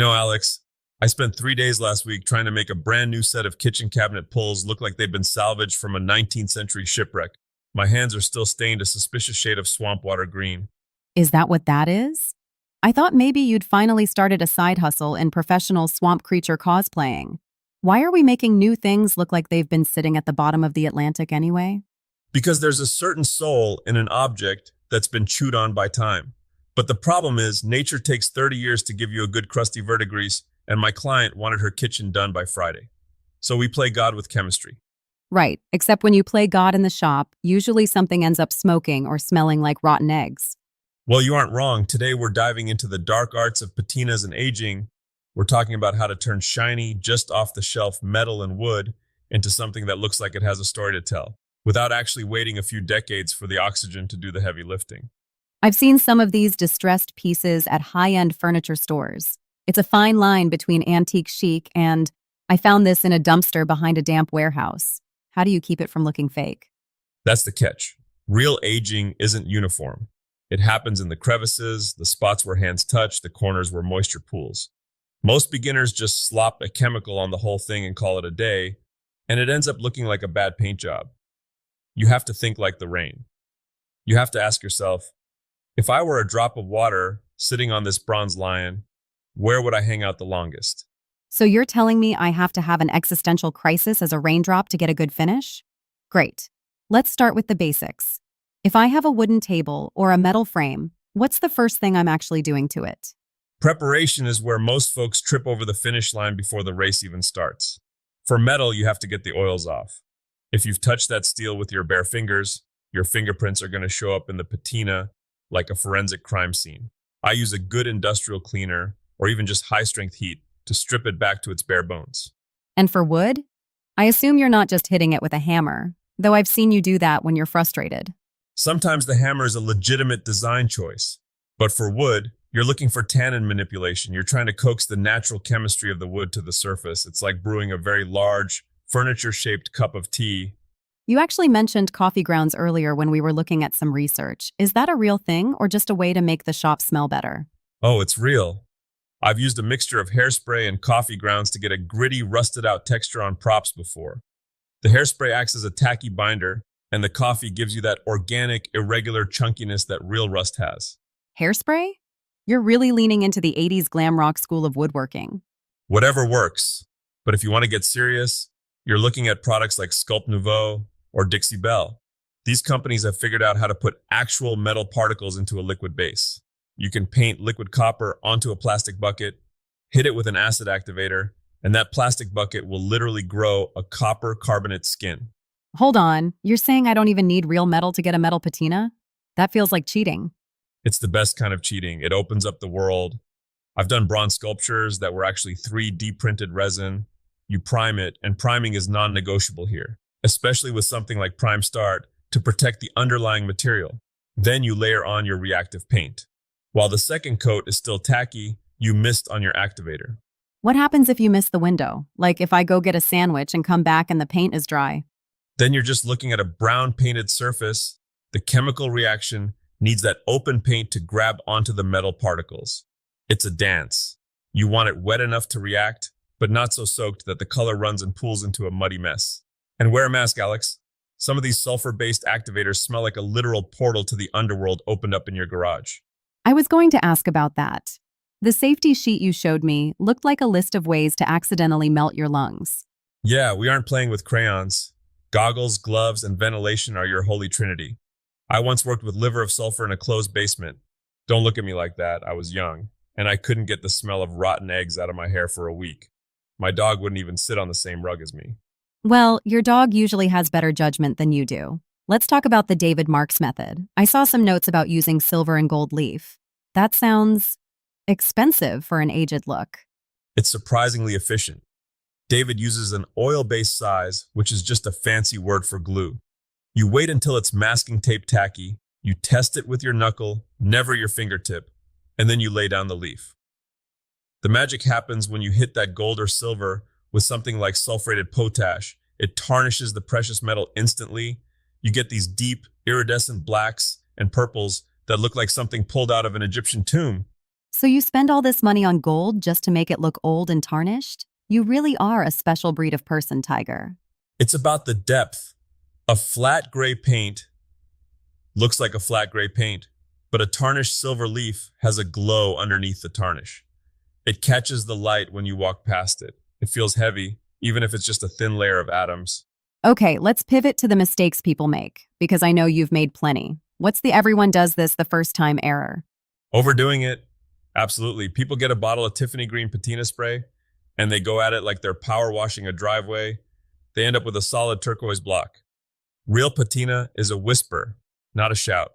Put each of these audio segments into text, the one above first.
Alex, I spent 3 days last week trying to make a brand new set of kitchen cabinet pulls look like they've been salvaged from a 19th century shipwreck. My hands are still stained a suspicious shade of swamp water green. Is that what that is? I thought maybe you'd finally started a side hustle in professional swamp creature cosplaying. Why are we making new things look like they've been sitting at the bottom of the Atlantic anyway? Because there's a certain soul in an object that's been chewed on by time. But the problem is, nature takes 30 years to give you a good crusty verdigris, and my client wanted her kitchen done by Friday. So we play God with chemistry. Right, except when you play God in the shop, usually something ends up smoking or smelling like rotten eggs. Well, you aren't wrong. Today we're diving into the dark arts of patinas and aging. We're talking about how to turn shiny, just off-the-shelf metal and wood into something that looks like it has a story to tell, without actually waiting a few decades for the oxygen to do the heavy lifting. I've seen some of these distressed pieces at high-end furniture stores. It's a fine line between antique chic and, I found this in a dumpster behind a damp warehouse. How do you keep it from looking fake? That's the catch. Real aging isn't uniform. It happens in the crevices, the spots where hands touch, the corners where moisture pools. Most beginners just slop a chemical on the whole thing and call it a day, and it ends up looking like a bad paint job. You have to think like the rain. You have to ask yourself, if I were a drop of water sitting on this bronze lion, where would I hang out the longest? So you're telling me I have to have an existential crisis as a raindrop to get a good finish? Great. Let's start with the basics. If I have a wooden table or a metal frame, what's the first thing I'm actually doing to it? Preparation is where most folks trip over the finish line before the race even starts. For metal, you have to get the oils off. If you've touched that steel with your bare fingers, your fingerprints are going to show up in the patina like a forensic crime scene. I use a good industrial cleaner or even just high-strength heat to strip it back to its bare bones. And for wood? I assume you're not just hitting it with a hammer, though I've seen you do that when you're frustrated. Sometimes the hammer is a legitimate design choice, but for wood, you're looking for tannin manipulation. You're trying to coax the natural chemistry of the wood to the surface. It's like brewing a very large, furniture-shaped cup of tea. You actually mentioned coffee grounds earlier when we were looking at some research. Is that a real thing or just a way to make the shop smell better? Oh, it's real. I've used a mixture of hairspray and coffee grounds to get a gritty, rusted-out texture on props before. The hairspray acts as a tacky binder, and the coffee gives you that organic, irregular chunkiness that real rust has. Hairspray? You're really leaning into the 80s glam rock school of woodworking. Whatever works. But if you want to get serious, you're looking at products like Sculpt Nouveau or Dixie Belle. These companies have figured out how to put actual metal particles into a liquid base. You can paint liquid copper onto a plastic bucket, hit it with an acid activator, and that plastic bucket will literally grow a copper carbonate skin. Hold on, you're saying I don't even need real metal to get a metal patina? That feels like cheating. It's the best kind of cheating. It opens up the world. I've done bronze sculptures that were actually 3D printed resin. You prime it, and priming is non-negotiable here, especially with something like Prime Start to protect the underlying material. Then you layer on your reactive paint. While the second coat is still tacky, you missed on your activator. What happens if you miss the window? Like if I go get a sandwich and come back and the paint is dry? Then you're just looking at a brown painted surface. The chemical reaction needs that open paint to grab onto the metal particles. It's a dance. You want it wet enough to react, but not so soaked that the color runs and pools into a muddy mess. And wear a mask, Alex. Some of these sulfur-based activators smell like a literal portal to the underworld opened up in your garage. I was going to ask about that. The safety sheet you showed me looked like a list of ways to accidentally melt your lungs. Yeah, we aren't playing with crayons. Goggles, gloves, and ventilation are your holy trinity. I once worked with liver of sulfur in a closed basement. Don't look at me like that. I was young, and I couldn't get the smell of rotten eggs out of my hair for a week. My dog wouldn't even sit on the same rug as me. Well, your dog usually has better judgment than you do. Let's talk about the David Marks method. I saw some notes about using silver and gold leaf. That sounds expensive for an aged look. It's surprisingly efficient. David uses an oil-based size, which is just a fancy word for glue. You wait until it's masking tape tacky, you test it with your knuckle, never your fingertip, and then you lay down the leaf. The magic happens when you hit that gold or silver with something like sulfurated potash. It tarnishes the precious metal instantly. You get these deep, iridescent blacks and purples that look like something pulled out of an Egyptian tomb. So you spend all this money on gold just to make it look old and tarnished? You really are a special breed of person, Tiger. It's about the depth. A flat gray paint looks like a flat gray paint, but a tarnished silver leaf has a glow underneath the tarnish. It catches the light when you walk past it. It feels heavy, even if it's just a thin layer of atoms. Okay, let's pivot to the mistakes people make, because I know you've made plenty. What's the everyone does this the first time error? Overdoing it, absolutely. People get a bottle of Tiffany green patina spray and they go at it like they're power washing a driveway. They end up with a solid turquoise block. Real patina is a whisper, not a shout.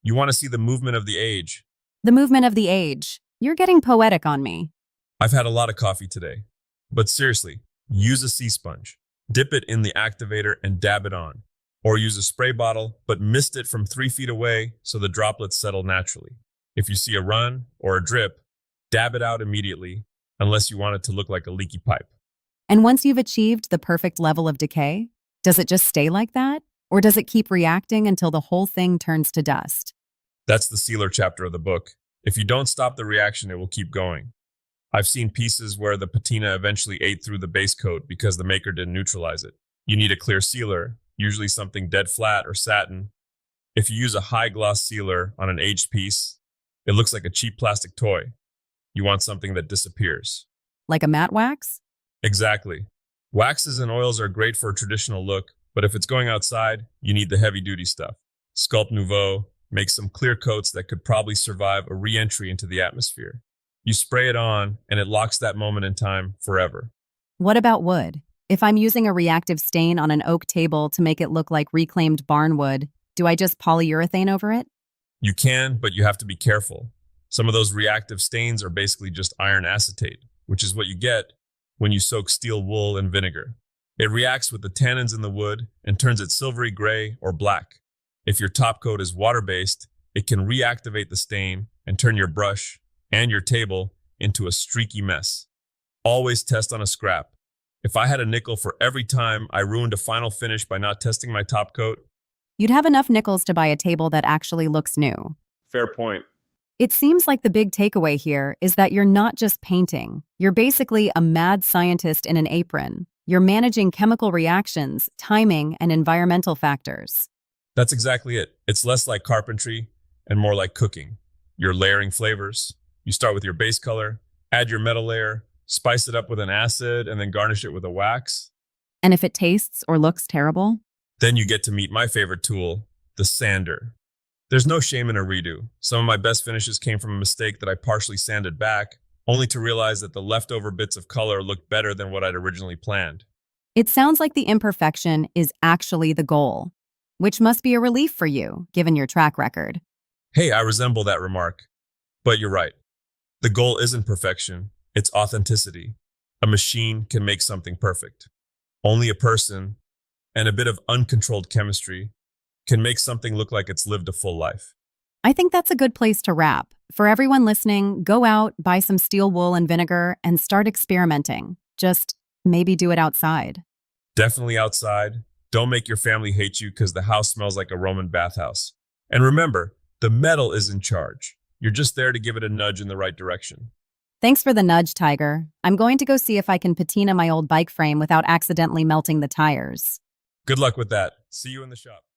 You want to see the movement of the age. The movement of the age. You're getting poetic on me. I've had a lot of coffee today, but seriously, use a sea sponge. Dip it in the activator and dab it on. Or use a spray bottle, but mist it from 3 feet away so the droplets settle naturally. If you see a run or a drip, dab it out immediately, unless you want it to look like a leaky pipe. And once you've achieved the perfect level of decay, does it just stay like that? Or does it keep reacting until the whole thing turns to dust? That's the sealer chapter of the book. If you don't stop the reaction, it will keep going. I've seen pieces where the patina eventually ate through the base coat because the maker didn't neutralize it. You need a clear sealer, usually something dead flat or satin. If you use a high gloss sealer on an aged piece, it looks like a cheap plastic toy. You want something that disappears. Like a matte wax? Exactly. Waxes and oils are great for a traditional look, but if it's going outside, you need the heavy duty stuff. Sculpt Nouveau makes some clear coats that could probably survive a re-entry into the atmosphere. You spray it on, and it locks that moment in time forever. What about wood? If I'm using a reactive stain on an oak table to make it look like reclaimed barnwood, do I just polyurethane over it? You can, but you have to be careful. Some of those reactive stains are basically just iron acetate, which is what you get when you soak steel wool in vinegar. It reacts with the tannins in the wood and turns it silvery gray or black. If your top coat is water-based, it can reactivate the stain and turn your brush and your table into a streaky mess. Always test on a scrap. If I had a nickel for every time I ruined a final finish by not testing my top coat, You'd have enough nickels to buy a table that actually looks new. fair point. It seems like the big takeaway here is that you're not just painting. You're basically a mad scientist in an apron. You're managing chemical reactions, timing, and environmental factors. That's exactly it. It's less like carpentry and more like cooking. You're layering flavors. You start with your base color, add your metal layer, spice it up with an acid, and then garnish it with a wax. And if it tastes or looks terrible, Then you get to meet my favorite tool, the sander. There's no shame in a redo. Some of my best finishes came from a mistake that I partially sanded back, only to realize that the leftover bits of color looked better than what I'd originally planned. it sounds like the imperfection is actually the goal, which must be a relief for you, given your track record. Hey, I resemble that remark. But you're right. The goal isn't perfection, it's authenticity. A machine can make something perfect. Only a person and a bit of uncontrolled chemistry can make something look like it's lived a full life. I think that's a good place to wrap. For everyone listening, go out, buy some steel wool and vinegar, and start experimenting. Just maybe do it outside. Definitely outside. Don't make your family hate you because the house smells like a Roman bathhouse. And remember, the metal is in charge. You're just there to give it a nudge in the right direction. Thanks for the nudge, Tiger. I'm going to go see if I can patina my old bike frame without accidentally melting the tires. Good luck with that. See you in the shop.